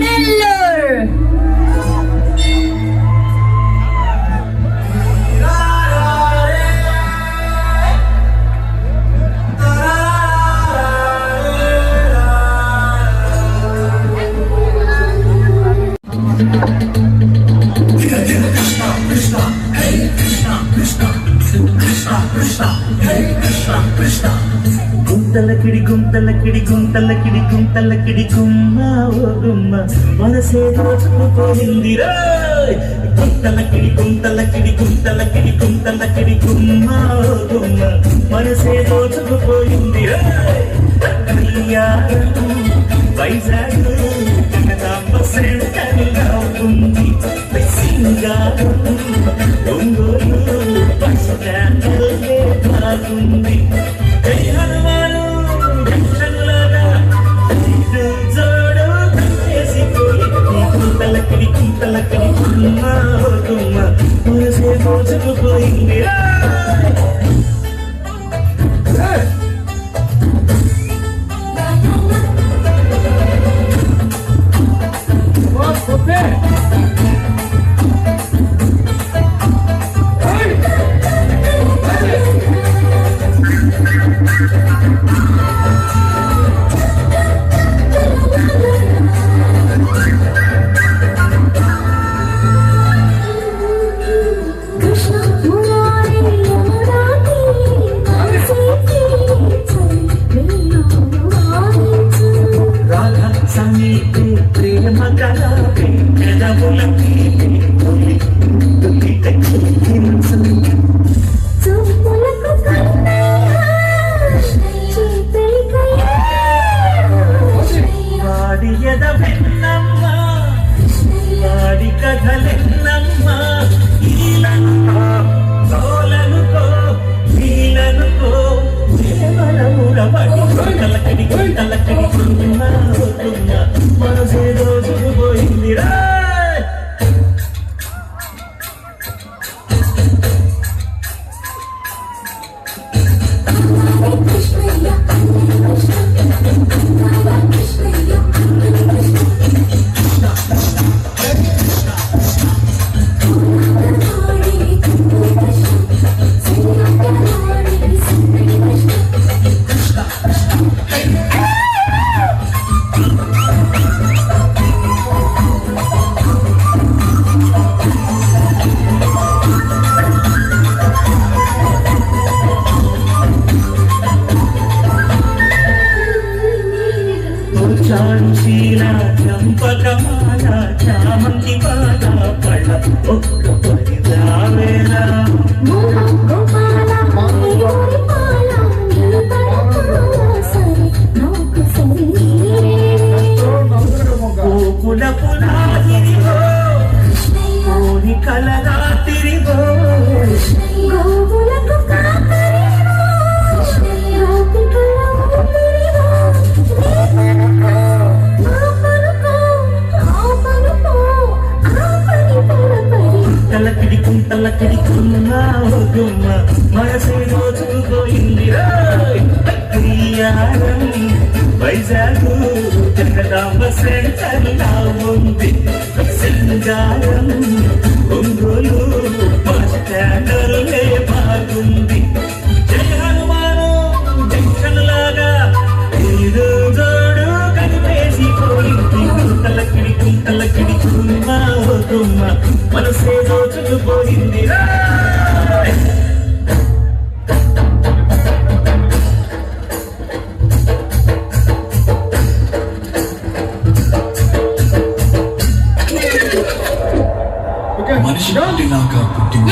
నెల్లూరు. గుంతలకిడి గుంతలకిడి గుంతలకిడి గుంతలకిడి గుమ్మ ఓ గుమ్మ మనసే దోచుకుపోయిందిరా. గుంతలకిడి గుంతలకిడి గుంతలకిడి గుంతలకిడి గుమ్మ ఓ గుమ్మ మనసే దోచుకుపోయిందిరా. వైజాగ్ జగదాంబ సెంటర్గా ఉంది. ఒంగోలు బస్ స్టాండ్లే బాగుంది. జై హనుమాను జంక్షన్లాగా జోడు కలిసిపోయి కుంతలకిడి కుంతలకిడి గుమ్మ గుమ్మ మనసే దోచుకుపోయింది. ప్రేమ కళాపే పెదవులకి వాడి ఎద వెన్నమ్మ వాడి కథలెన్నమ్మ ఈలనుకో తోలనుకో వీలనుకో ప్రేమలముడబడి గుంటలకడి గుంటలకడి గుంటున్నా మనసే దోచుకుపోయిందిరా. చారుశీల చంపకమాల చామంతి పాల పళ్ళ ఒక్క పరిదావేళ పూల పులాదిరిగో కోరి కలగా తిరిగో కుంతలకిడి కుంతలకిడి గుమ్మ గుమ్మ మనసే దోచుకుపోయిందిరా. వైజాగ్ జగదాంబ సెంటర్లా ఉంది. సింగారం ఒంగోలు బస్ స్టాండ్లే బాగుంది. జై హనుమాను జంక్షన్ లాగా ఏదో జోడు కలిపేసిపోయింది. కుంతలకిడి కుంతలకిడి గుమ్మ గుమ్మ మనసే దోచుకుపోయిందిరా. మనిషి పుట్టినాక పుట్టిన